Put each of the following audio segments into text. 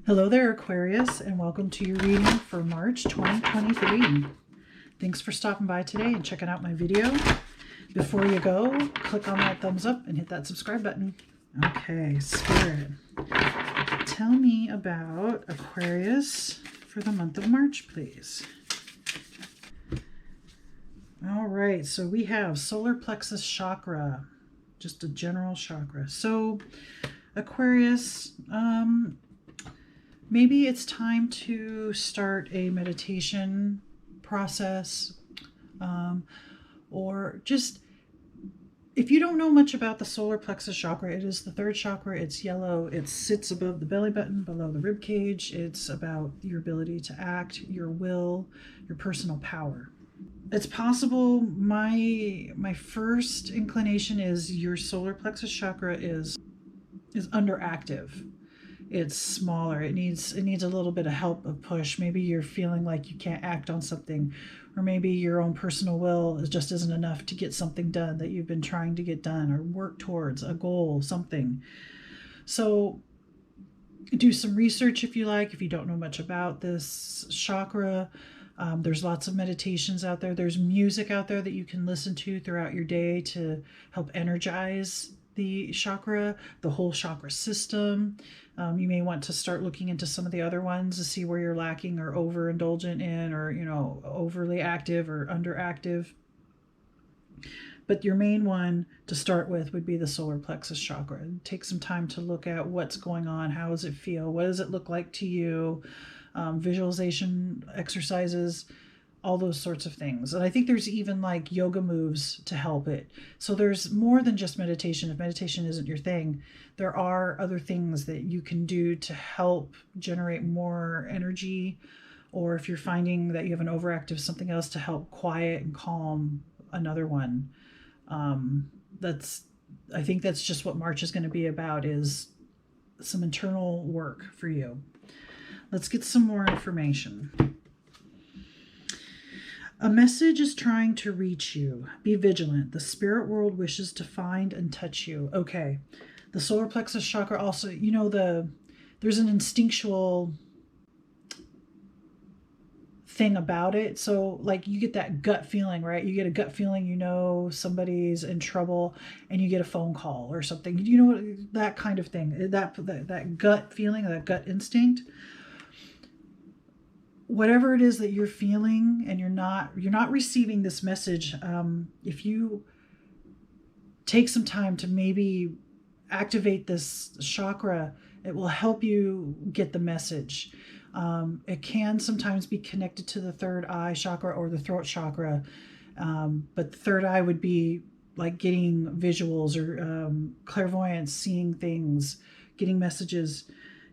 Hello there, Aquarius, and welcome to your reading for March 2023. Thanks for stopping by today and checking out my video. Before you go, click on that thumbs up and hit that subscribe button. Okay, Spirit, tell me about Aquarius for the month of March, please. All right, so we have solar plexus chakra, just a general chakra. So Aquarius, maybe it's time to start a meditation process, or just, if you don't know much about the solar plexus chakra, it is the third chakra. It's yellow. It sits above the belly button, below the rib cage. It's about your ability to act, your will, your personal power. It's possible, my first inclination is your solar plexus chakra is underactive. It's smaller. It needs a little bit of help, a push. Maybe you're feeling like you can't act on something, or maybe your own personal will just isn't enough to get something done that you've been trying to get done or work towards a goal, something. So do some research if you like, if you don't know much about this chakra. There's lots of meditations out there. There's music out there that you can listen to throughout your day to help energize the chakra, the whole chakra system. You may want to start looking into some of the other ones to see where you're lacking or overindulgent in, or, overly active or underactive. But your main one to start with would be the solar plexus chakra. Take some time to look at what's going on. How does it feel? What does it look like to you? Visualization exercises, all those sorts of things. And I think there's even like yoga moves to help it. So there's more than just meditation. If meditation isn't your thing, there are other things that you can do to help generate more energy. Or if you're finding that you have an overactive, something else to help quiet and calm another one. I think that's just what March is going to be about, is some internal work for you. Let's get some more information. A message is trying to reach you. Be vigilant. The spirit world wishes to find and touch you. Okay. The solar plexus chakra also, there's an instinctual thing about it. So like you get that gut feeling, right? You get a gut feeling, somebody's in trouble, and you get a phone call or something, that kind of thing, that gut feeling, that gut instinct. Whatever it is that you're feeling and you're not receiving this message, if you take some time to maybe activate this chakra, it will help you get the message. It can sometimes be connected to the third eye chakra or the throat chakra, but the third eye would be like getting visuals or clairvoyance, seeing things, getting messages.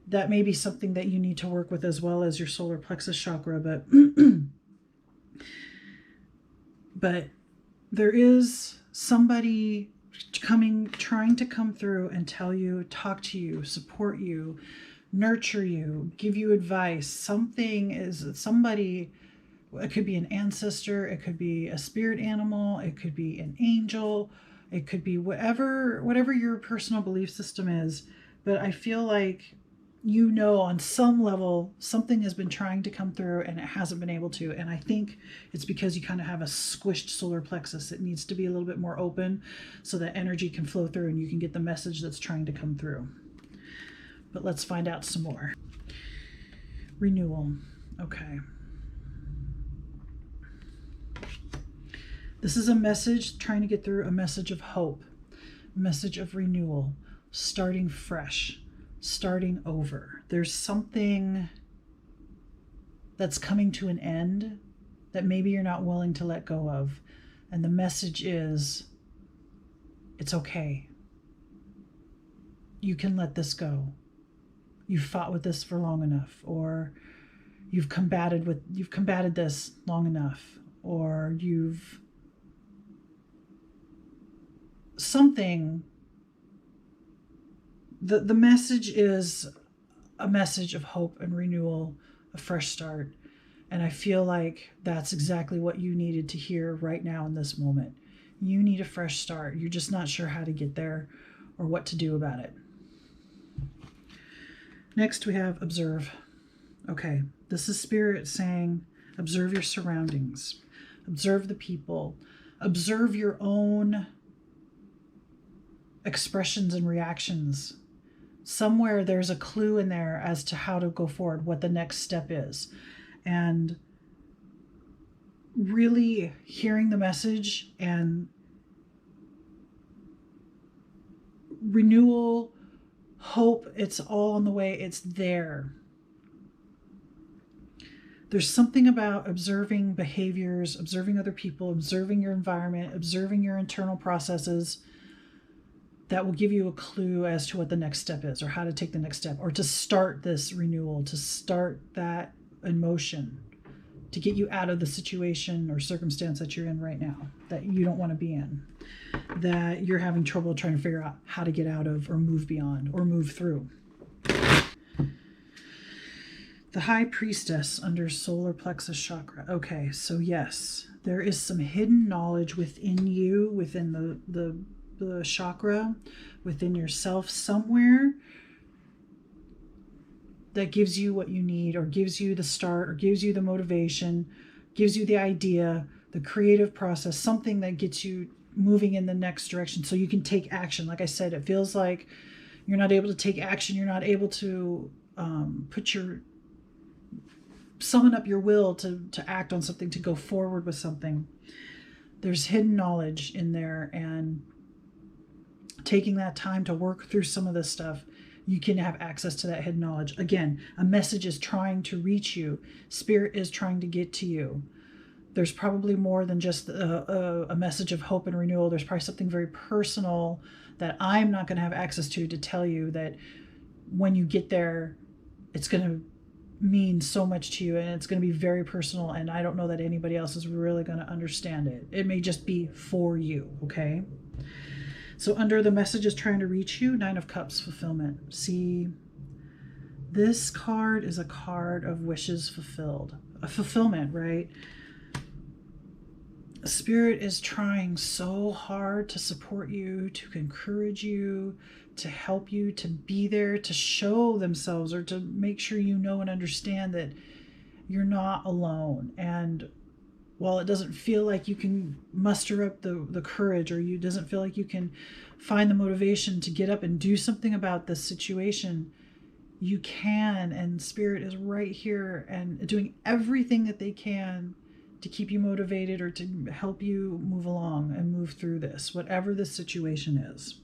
That may be something that you need to work with as well as your solar plexus chakra, but there is somebody trying to come through and tell you, talk to you, support you, nurture you, give you advice. Somebody, it could be an ancestor, it could be a spirit animal, it could be an angel, it could be whatever your personal belief system is. But I feel like, on some level, something has been trying to come through and it hasn't been able to. And I think it's because you kind of have a squished solar plexus. It needs to be a little bit more open so that energy can flow through and you can get the message that's trying to come through. But let's find out some more. Renewal. Okay. This is a message trying to get through, a message of hope, a message of renewal, starting fresh, starting over. There's something that's coming to an end that maybe you're not willing to let go of. And the message is, it's okay. You can let this go. You've fought with this for long enough, or you've combated this long enough, or something. The message is a message of hope and renewal, a fresh start. And I feel like that's exactly what you needed to hear right now in this moment. You need a fresh start. You're just not sure how to get there or what to do about it. Next we have observe. Okay, this is Spirit saying observe your surroundings, observe the people, observe your own expressions and reactions. Somewhere there's a clue in there as to how to go forward, what the next step is. And really hearing the message and renewal, hope, it's all on the way, it's there. There's something about observing behaviors, observing other people, observing your environment, observing your internal processes that will give you a clue as to what the next step is, or how to take the next step, or to start this renewal, to start that emotion, to get you out of the situation or circumstance that you're in right now, that you don't want to be in, that you're having trouble trying to figure out how to get out of, or move beyond, or move through. The High Priestess under solar plexus chakra. Okay, so yes, there is some hidden knowledge within you, within the chakra, within yourself somewhere, that gives you what you need, or gives you the start, or gives you the motivation, gives you the idea, the creative process, something that gets you moving in the next direction so you can take action. Like I said, it feels like you're not able to take action. You're not able to summon up your will to act on something, to go forward with something. There's hidden knowledge in there, and taking that time to work through some of this stuff, you can have access to that hidden knowledge. Again, a message is trying to reach you. Spirit is trying to get to you. There's probably more than just a message of hope and renewal. There's probably something very personal that I'm not going to have access to tell you that when you get there, it's going to mean so much to you, and it's going to be very personal, and I don't know that anybody else is really going to understand it. It may just be for you, okay? So under the message is trying to reach you, Nine of Cups, fulfillment. See, this card is a card of wishes fulfilled. A fulfillment, right? Spirit is trying so hard to support you, to encourage you, to help you, to be there, to show themselves, or to make sure you know and understand that you're not alone. And while it doesn't feel like you can muster up the courage, or you doesn't feel like you can find the motivation to get up and do something about this situation, you can, and Spirit is right here and doing everything that they can to keep you motivated, or to help you move along and move through this, whatever the situation is.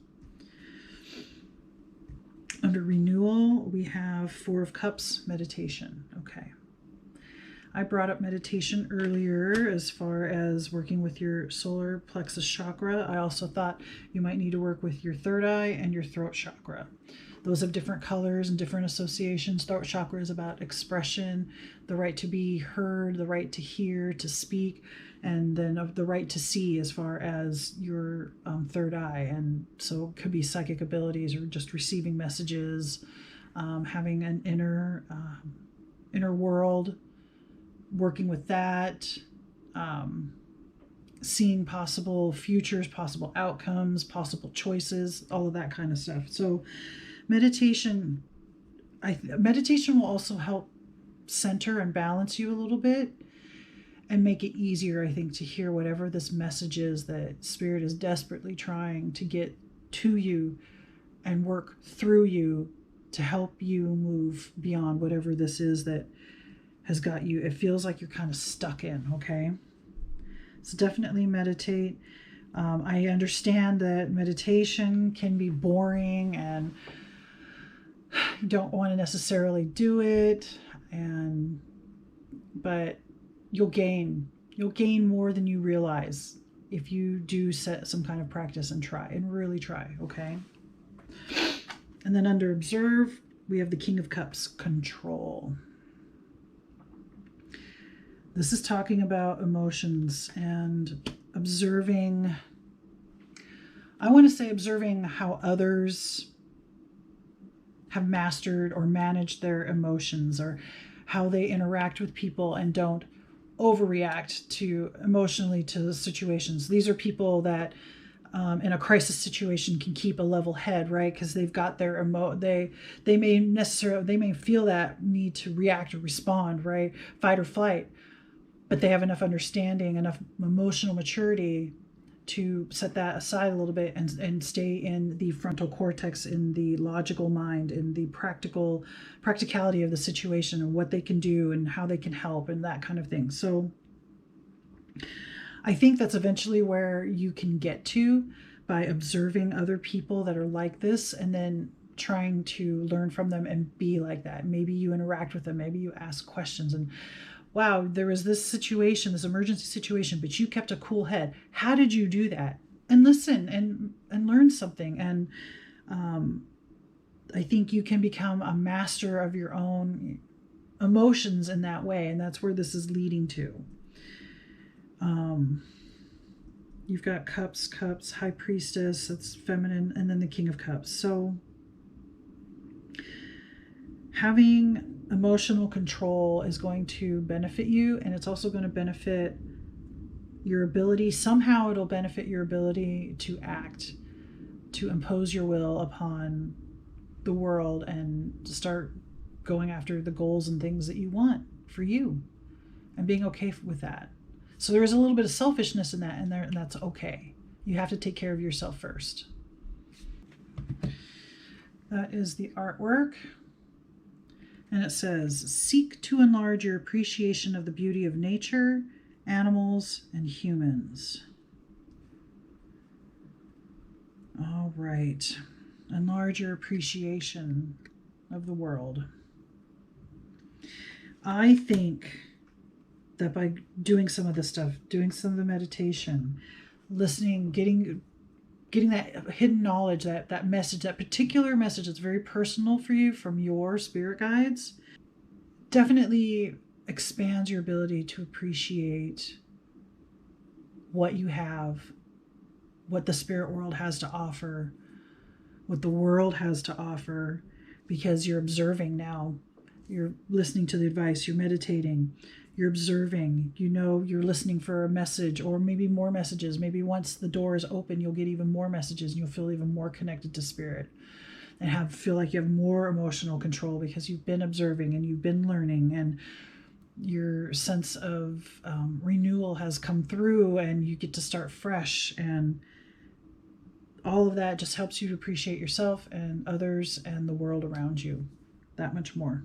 Under renewal, we have Four of Cups, meditation. Okay. I brought up meditation earlier as far as working with your solar plexus chakra. I also thought you might need to work with your third eye and your throat chakra. Those have different colors and different associations. Throat chakra is about expression, the right to be heard, the right to hear, to speak, and then of the right to see as far as your third eye. And so it could be psychic abilities, or just receiving messages, having an inner world, working with that, seeing possible futures, possible outcomes, possible choices, all of that kind of stuff. So meditation will also help center and balance you a little bit, and make it easier, I think, to hear whatever this message is that Spirit is desperately trying to get to you and work through you to help you move beyond whatever this is that has got you. It feels like you're kind of stuck in, okay? So definitely meditate. I understand that meditation can be boring, and you don't want to necessarily do it, but you'll gain more than you realize if you do set some kind of practice and try, and really try, okay? And then under observe, we have the King of Cups, control. This is talking about emotions and observing. I want to say observing how others have mastered or managed their emotions, or how they interact with people and don't overreact emotionally to the situations. These are people that in a crisis situation can keep a level head, right? Because they've got their they may feel that need to react or respond, right? Fight or flight, but they have enough understanding, enough emotional maturity to set that aside a little bit and stay in the frontal cortex, in the logical mind, in the practicality of the situation and what they can do and how they can help and that kind of thing. So I think that's eventually where you can get to by observing other people that are like this and then trying to learn from them and be like that. Maybe you interact with them, maybe you ask questions and, wow, there was this situation, this emergency situation, but you kept a cool head. How did you do that? And listen and learn something. And I think you can become a master of your own emotions in that way. And that's where this is leading to. You've got cups, high priestess, that's feminine, and then the king of cups. So having emotional control is going to benefit you, and it's also going to benefit your ability. Somehow it'll benefit your ability to act, to impose your will upon the world and to start going after the goals and things that you want for you and being okay with that. So there is a little bit of selfishness in that, and that's okay. You have to take care of yourself first. That is the artwork. And it says, seek to enlarge your appreciation of the beauty of nature, animals, and humans. All right. Enlarge your appreciation of the world. I think that by doing some of this stuff, doing some of the meditation, listening, getting that hidden knowledge, that message, that particular message that's very personal for you from your spirit guides, definitely expands your ability to appreciate what you have, what the spirit world has to offer, what the world has to offer, because you're observing now. You're listening to the advice, you're meditating, you're observing, you're listening for a message or maybe more messages. Maybe once the door is open, you'll get even more messages and you'll feel even more connected to spirit and feel like you have more emotional control because you've been observing and you've been learning, and your sense of renewal has come through and you get to start fresh, and all of that just helps you to appreciate yourself and others and the world around you that much more.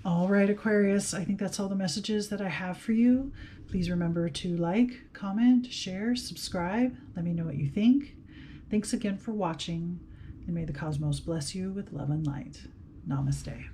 All right, Aquarius, I think that's all the messages that I have for you. Please remember to like, comment, share, subscribe. Let me know what you think. Thanks again for watching, and may the cosmos bless you with love and light. Namaste.